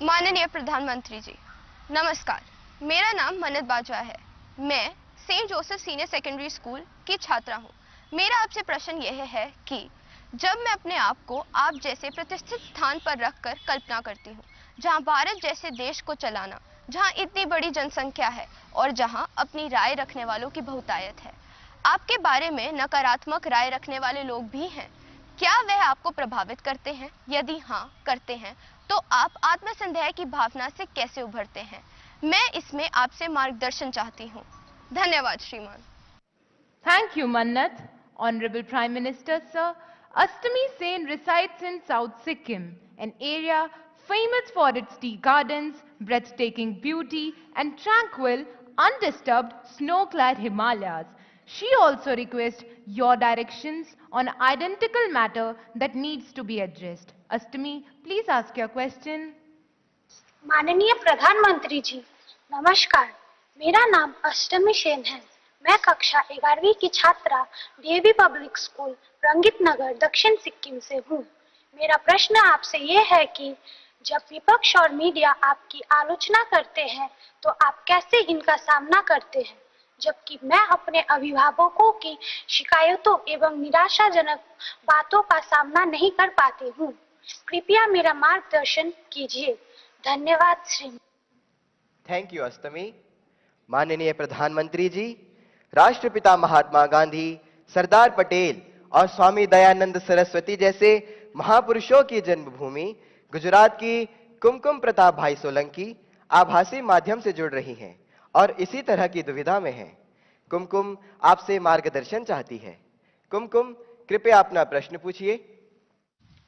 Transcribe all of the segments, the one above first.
माननीय प्रधानमंत्री जी, नमस्कार। मेरा नाम मन्नत बाजवा है। मैं Saint Joseph senior secondary school की छात्रा हूँ। मेरा आपसे प्रश्न यह है कि जब मैं अपने आप को आप जैसे प्रतिष्ठित स्थान पर रखकर कल्पना करती हूँ, जहाँ भारत जैसे देश को चलाना, जहाँ इतनी बड़ी जनसंख्या है और जहाँ अपनी राय रखने वालों की बहुतायत है, आपके बारे में नकारात्मक राय रखने वाले लोग भी हैं। क्या वह आपको प्रभावित करते हैं? यदि हाँ करते हैं, तो आप आत्मसंदेह की भावना से कैसे उभरते हैं? मैं इसमें आपसे मार्गदर्शन चाहती हूँ। धन्यवाद श्रीमान। Thank you, Mannat. Honorable Prime Minister, sir. Astami Sen resides in South Sikkim, an area famous for its tea gardens, breathtaking beauty, and tranquil, undisturbed snow-clad Himalayas. She also requests your directions on identical matter that needs to be addressed. Astami, please ask your question. माननीय प्रधानमंत्री जी, नमस्कार। मेरा नाम अष्टमी सेन है। मैं कक्षा 11वीं की छात्रा डीएवी पब्लिक स्कूल रंगित नगर दक्षिण सिक्किम से हूँ। मेरा प्रश्न आपसे ये है कि जब विपक्ष और मीडिया आपकी आलोचना करते हैं तो आप कैसे इनका सामना करते हैं, जबकि मैं अपने अभिभावकों की शिकायतों एवं निराशाजनक बातों का सामना नहीं कर पाती हूँ। कृपया मेरा मार्गदर्शन कीजिए। धन्यवाद श्री। थैंक यू अष्टमी। माननीय प्रधानमंत्री जी, राष्ट्रपिता महात्मा गांधी, सरदार पटेल और स्वामी दयानंद सरस्वती जैसे महापुरुषों की जन्मभूमि गुजरात की कुमकुम प्रताप भाई सोलंकी आभासी माध्यम से जुड़ रही हैं और इसी तरह की दुविधा में हैं। कुमकुम आपसे मार्गदर्शन चाहती है। कुमकुम, कृपया अपना प्रश्न पूछिए।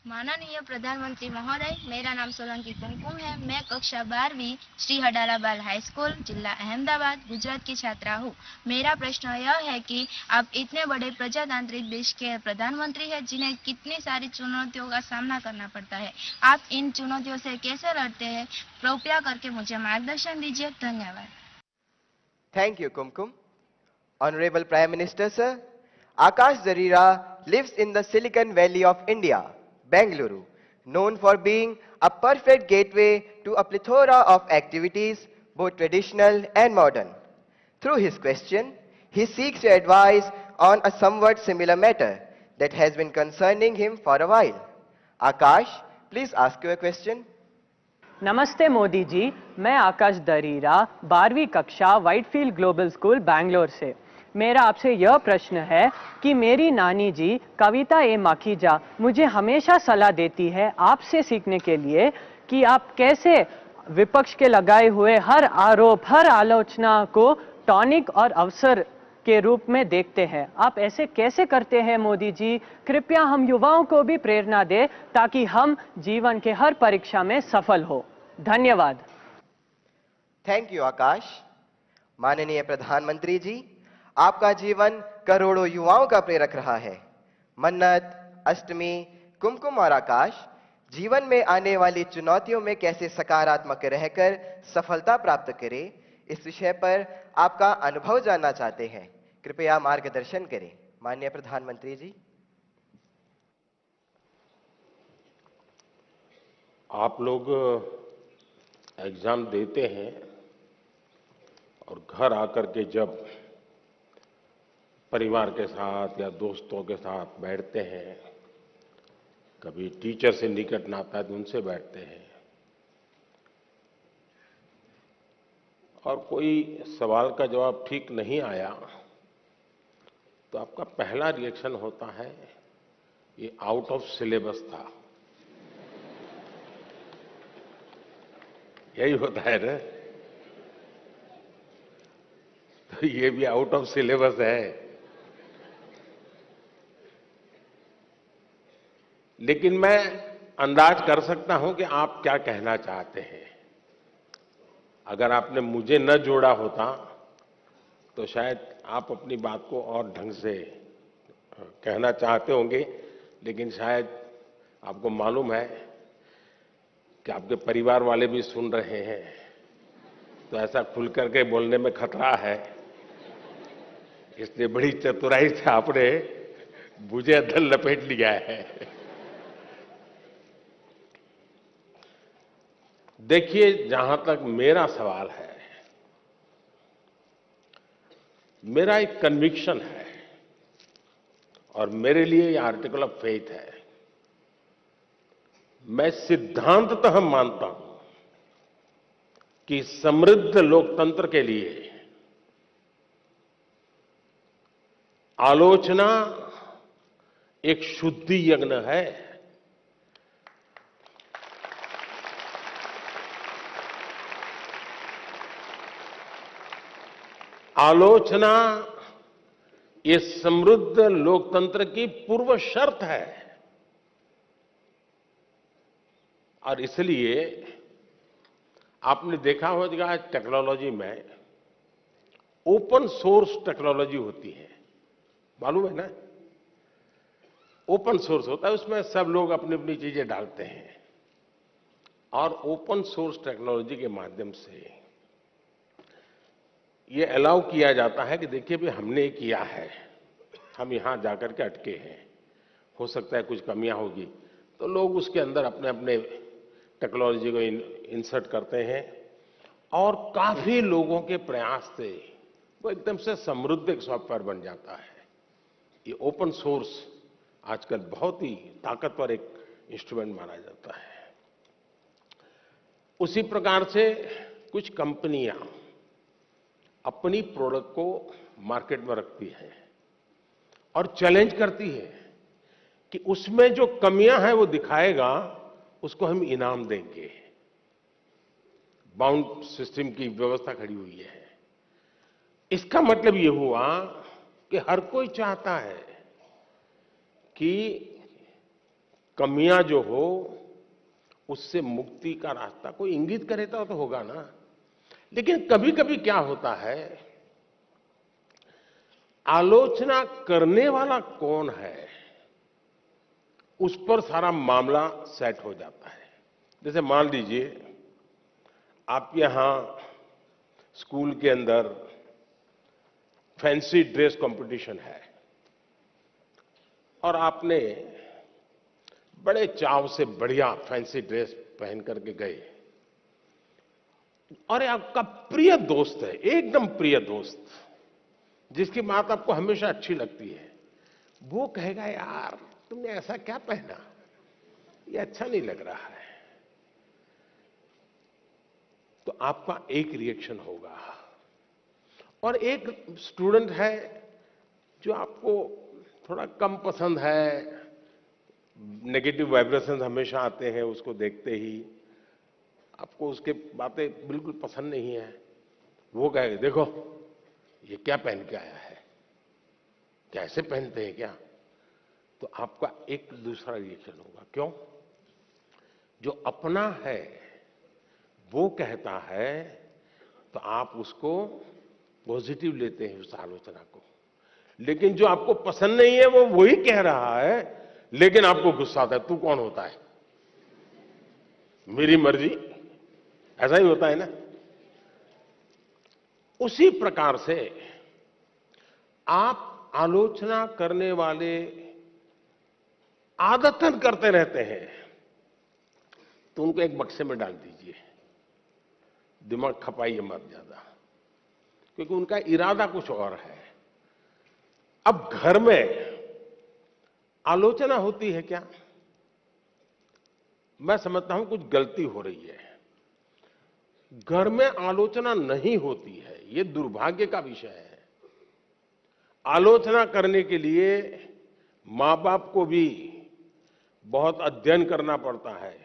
माननीय प्रधानमंत्री महोदय, मेरा नाम सोलंकी कुमकुम है। मैं कक्षा 12वीं श्री हडाला बाल हाई स्कूल, जिला अहमदाबाद, गुजरात की छात्रा हूँ। मेरा प्रश्न यह है कि आप इतने बड़े प्रजातांत्रिक देश के प्रधानमंत्री हैं, जिन्हें कितनी सारी चुनौतियों का सामना करना पड़ता है। आप इन चुनौतियों से कैसे लड़ते हैं? कृपया करके मुझे मार्गदर्शन दीजिए। धन्यवाद। Thank you Kumkum. Honourable prime minister sir, Akash Zarira lives in the Silicon Valley of India, Bengaluru, known for being a perfect gateway to a plethora of activities, both traditional and modern. Through his question, he seeks your advice on a somewhat similar matter that has been concerning him for a while. Akash, please ask your question. नमस्ते मोदी जी, मैं आकाश दरीरा 12वीं कक्षा Whitefield global school Bangalore से। मेरा आपसे यह प्रश्न है कि मेरी नानी जी कविता ए माखीजा मुझे हमेशा सलाह देती है आपसे सीखने के लिए कि आप कैसे विपक्ष के लगाए हुए हर आरोप, हर आलोचना को टॉनिक और अवसर के रूप में देखते हैं। आप ऐसे कैसे करते हैं मोदी जी? कृपया हम युवाओं को भी प्रेरणा दें ताकि हम जीवन के हर परीक्षा में सफल हो। धन्यवाद। थैंक यू आकाश। माननीय प्रधानमंत्री जी, आपका जीवन करोड़ों युवाओं का प्रेरक रहा है। मन्नत, अष्टमी, कुमकुम और आकाश जीवन में आने वाली चुनौतियों में कैसे सकारात्मक रहकर सफलता प्राप्त करें, इस विषय पर आपका अनुभव जानना चाहते हैं। कृपया मार्गदर्शन करें। माननीय प्रधानमंत्री जी। आप लोग एग्जाम देते हैं और घर आकर के जब परिवार के साथ या दोस्तों के साथ बैठते हैं, कभी टीचर से निकट नाता है तो उनसे बैठते हैं और कोई सवाल का जवाब ठीक नहीं आया तो आपका पहला रिएक्शन होता है ये आउट ऑफ सिलेबस था। यही होता है ना? तो ये भी आउट ऑफ सिलेबस है। लेकिन मैं अंदाज कर सकता हूं कि आप क्या कहना चाहते हैं। अगर आपने मुझे न जोड़ा होता तो शायद आप अपनी बात को और ढंग से कहना चाहते होंगे, लेकिन शायद आपको मालूम है कि आपके परिवार वाले भी सुन रहे हैं, तो ऐसा खुल करके बोलने में खतरा है। इसलिए बड़ी चतुराई से आपने मुझे अंदर लपेट लिया है। देखिए, जहां तक मेरा सवाल है, मेरा एक कन्विक्शन है और मेरे लिए ये आर्टिकल ऑफ फेथ है। मैं सिद्धांततः मानता हूं कि समृद्ध लोकतंत्र के लिए आलोचना एक शुद्धि यज्ञ है। आलोचना ये समृद्ध लोकतंत्र की पूर्व शर्त है और इसलिए आपने देखा होगा टेक्नोलॉजी में ओपन सोर्स टेक्नोलॉजी होती है, मालूम है ना? ओपन सोर्स होता है, उसमें सब लोग अपनी अपनी चीजें डालते हैं और ओपन सोर्स टेक्नोलॉजी के माध्यम से ये अलाउ किया जाता है कि देखिए भी हमने ये किया है, हम यहां जाकर के अटके हैं, हो सकता है कुछ कमियां होगी, तो लोग उसके अंदर अपने अपने टेक्नोलॉजी को इंसर्ट करते हैं और काफी लोगों के प्रयास से वो एकदम से समृद्ध एक सॉफ्टवेयर बन जाता है। ये ओपन सोर्स आजकल बहुत ही ताकतवर एक इंस्ट्रूमेंट माना जाता है। उसी प्रकार से कुछ कंपनियां अपनी प्रोडक्ट को मार्केट में रखती हैं और चैलेंज करती है कि उसमें जो कमियां हैं वो दिखाएगा, उसको हम इनाम देंगे। बाउंड सिस्टम की व्यवस्था खड़ी हुई है। इसका मतलब ये हुआ कि हर कोई चाहता है कि कमियां जो हो उससे मुक्ति का रास्ता कोई इंगित करे तो होगा ना। लेकिन कभी कभी क्या होता है, आलोचना करने वाला कौन है उस पर सारा मामला सेट हो जाता है। जैसे मान लीजिए आप यहां स्कूल के अंदर फैंसी ड्रेस कंपटीशन है और आपने बड़े चाव से बढ़िया फैंसी ड्रेस पहन करके गए और आपका प्रिय दोस्त है, एकदम प्रिय दोस्त, जिसकी बात आपको हमेशा अच्छी लगती है, वो कहेगा यार तुमने ऐसा क्या पहना, ये अच्छा नहीं लग रहा है। तो आपका एक रिएक्शन होगा। और एक स्टूडेंट है जो आपको थोड़ा कम पसंद है, नेगेटिव वाइब्रेशंस हमेशा आते हैं उसको देखते ही, आपको उसके बातें बिल्कुल पसंद नहीं है। वो कहेगा देखो ये क्या पहन के आया है, कैसे पहनते हैं क्या। तो आपका एक दूसरा रिएक्शन होगा। क्यों? जो अपना है वो कहता है तो आप उसको पॉजिटिव लेते हैं उस आलोचना को, लेकिन जो आपको पसंद नहीं है वो वही कह रहा है लेकिन आपको गुस्सा आता है। तू कौन होता है, मेरी मर्जी, ऐसा ही होता है ना। उसी प्रकार से आप आलोचना करने वाले आदतन करते रहते हैं तो उनको एक बक्से में डाल दीजिए, दिमाग खपाइए मत ज्यादा, क्योंकि उनका इरादा कुछ और है। अब घर में आलोचना होती है क्या? मैं समझता हूं कुछ गलती हो रही है। घर में आलोचना नहीं होती है, यह दुर्भाग्य का विषय है। आलोचना करने के लिए मां बाप को भी बहुत अध्ययन करना पड़ता है,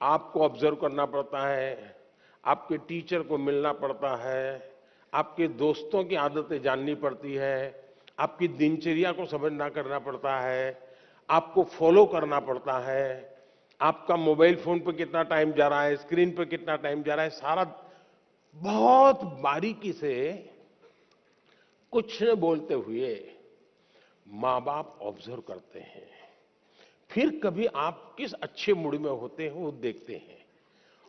आपको ऑब्जर्व करना पड़ता है, आपके टीचर को मिलना पड़ता है, आपके दोस्तों की आदतें जाननी पड़ती है, आपकी दिनचर्या को समझना करना पड़ता है, आपको फॉलो करना पड़ता है, आपका मोबाइल फोन पर कितना टाइम जा रहा है, स्क्रीन पर कितना टाइम जा रहा है, सारा बहुत बारीकी से कुछ न बोलते हुए मां बाप ऑब्जर्व करते हैं। फिर कभी आप किस अच्छे मूड में होते हैं वो देखते हैं,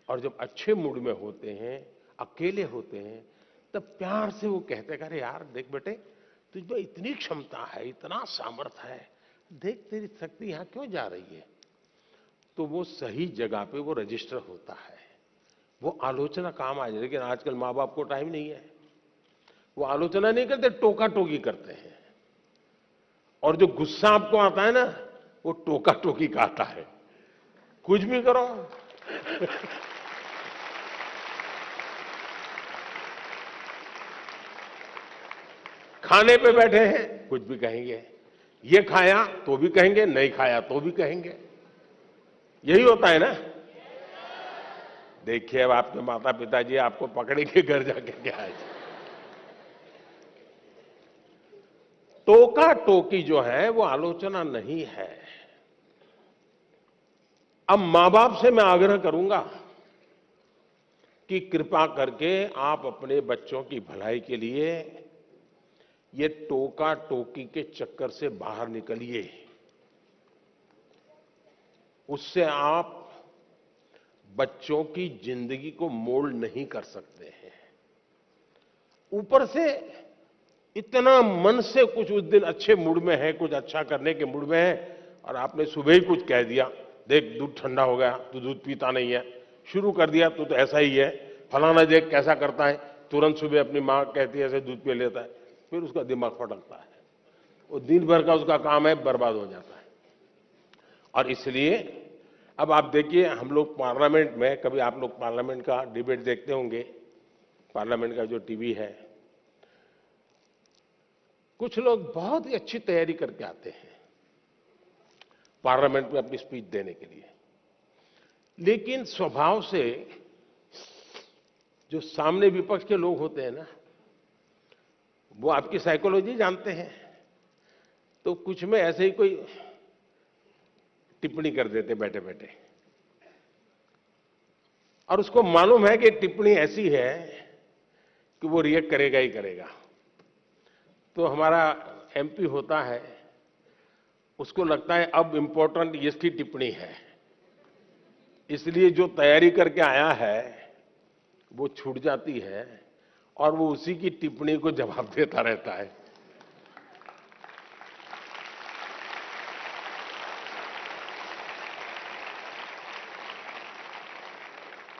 और जब अच्छे मूड में होते हैं, अकेले होते हैं, तब प्यार से वो कहते हैं अरे यार देख बेटे तुझ में इतनी क्षमता है, इतना सामर्थ्य है, देख तेरी शक्ति यहां क्यों जा रही है। तो वो सही जगह पे वो रजिस्टर होता है वो आलोचना काम आ जाए। लेकिन आजकल माँ बाप को टाइम नहीं है, वो आलोचना नहीं करते, टोका टोकी करते हैं। और जो गुस्सा आपको आता है ना, वो टोका टोकी का आता है। कुछ भी करो खाने पे बैठे हैं कुछ भी कहेंगे, ये खाया तो भी कहेंगे, नहीं खाया तो भी कहेंगे। यही होता है ना। देखिए अब आपके माता पिताजी आपको पकड़ेंगे घर जाके क्या है। टोका टोकी जो है वो आलोचना नहीं है। अब मां बाप से मैं आग्रह करूंगा कि कृपा करके आप अपने बच्चों की भलाई के लिए ये टोका टोकी के चक्कर से बाहर निकलिए। उससे आप बच्चों की जिंदगी को मोल्ड नहीं कर सकते हैं। ऊपर से इतना मन से कुछ उस दिन अच्छे मूड में है, कुछ अच्छा करने के मूड में है, और आपने सुबह ही कुछ कह दिया, देख दूध ठंडा हो गया, तू दूध पीता नहीं है, शुरू कर दिया तू तो ऐसा ही है, फलाना देख कैसा करता है, तुरंत सुबह अपनी माँ कहती है ऐसे दूध पी लेता है, फिर उसका दिमाग फटकता है, वो दिन भर का उसका काम है बर्बाद हो जाता है। और इसलिए अब आप देखिए, हम लोग पार्लियामेंट में, कभी आप लोग पार्लियामेंट का डिबेट देखते होंगे, पार्लियामेंट का जो टीवी है, कुछ लोग बहुत ही अच्छी तैयारी करके आते हैं पार्लियामेंट में अपनी स्पीच देने के लिए, लेकिन स्वभाव से जो सामने विपक्ष के लोग होते हैं ना, वो आपकी साइकोलॉजी जानते हैं, तो कुछ में ऐसे ही कोई टिप्पणी कर देते बैठे बैठे, और उसको मालूम है कि टिप्पणी ऐसी है कि वो रिएक्ट करेगा ही करेगा। तो हमारा एमपी होता है, उसको लगता है अब इंपॉर्टेंट इसकी टिप्पणी है, इसलिए जो तैयारी करके आया है वो छूट जाती है और वो उसी की टिप्पणी को जवाब देता रहता है।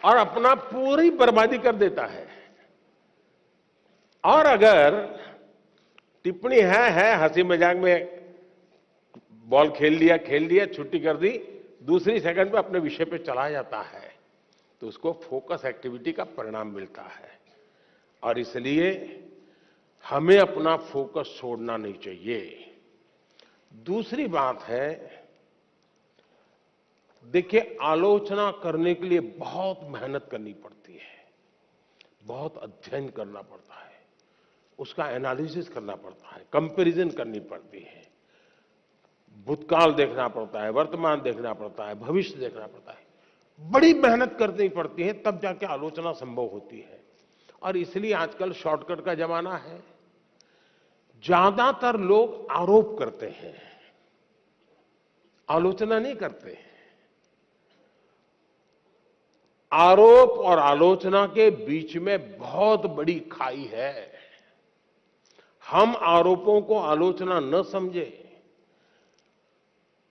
और अपना पूरी बर्बादी कर देता है। और अगर टिप्पणी है हंसी मजाक में, बॉल खेल लिया, छुट्टी कर दी, दूसरी सेकंड पे अपने विषय पे चला जाता है, तो उसको फोकस एक्टिविटी का परिणाम मिलता है। और इसलिए हमें अपना फोकस छोड़ना नहीं चाहिए। दूसरी बात है, देखिए आलोचना करने के लिए बहुत मेहनत करनी पड़ती है, बहुत अध्ययन करना पड़ता है, उसका एनालिसिस करना पड़ता है, कंपैरिजन करनी पड़ती है, भूतकाल देखना पड़ता है, वर्तमान देखना पड़ता है, भविष्य देखना पड़ता है, बड़ी मेहनत करनी पड़ती है, तब जाके आलोचना संभव होती है। और इसलिए आजकल शॉर्टकट का जमाना है। ज्यादातर लोग आरोप करते हैं, आलोचना नहीं करते। आरोप और आलोचना के बीच में बहुत बड़ी खाई है। हम आरोपों को आलोचना न समझे।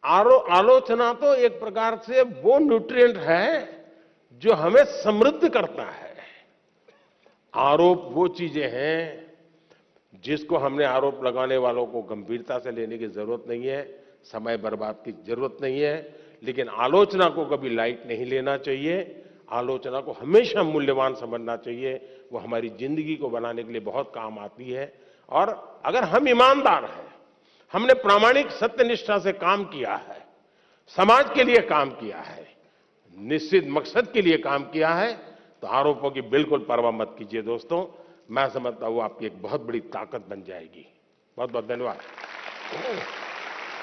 आलोचना तो एक प्रकार से वो न्यूट्रिएंट है जो हमें समृद्ध करता है। आरोप वो चीजें हैं जिसको हमने आरोप लगाने वालों को गंभीरता से लेने की जरूरत नहीं है, समय बर्बाद की जरूरत नहीं है। लेकिन आलोचना को कभी लाइट नहीं लेना चाहिए, आलोचना को हमेशा मूल्यवान समझना चाहिए। वो हमारी जिंदगी को बनाने के लिए बहुत काम आती है। और अगर हम ईमानदार हैं, हमने प्रामाणिक सत्यनिष्ठा से काम किया है, समाज के लिए काम किया है, निश्चित मकसद के लिए काम किया है, तो आरोपों की बिल्कुल परवाह मत कीजिए दोस्तों। मैं समझता हूं आपकी एक बहुत बड़ी ताकत बन जाएगी। बहुत बहुत धन्यवाद।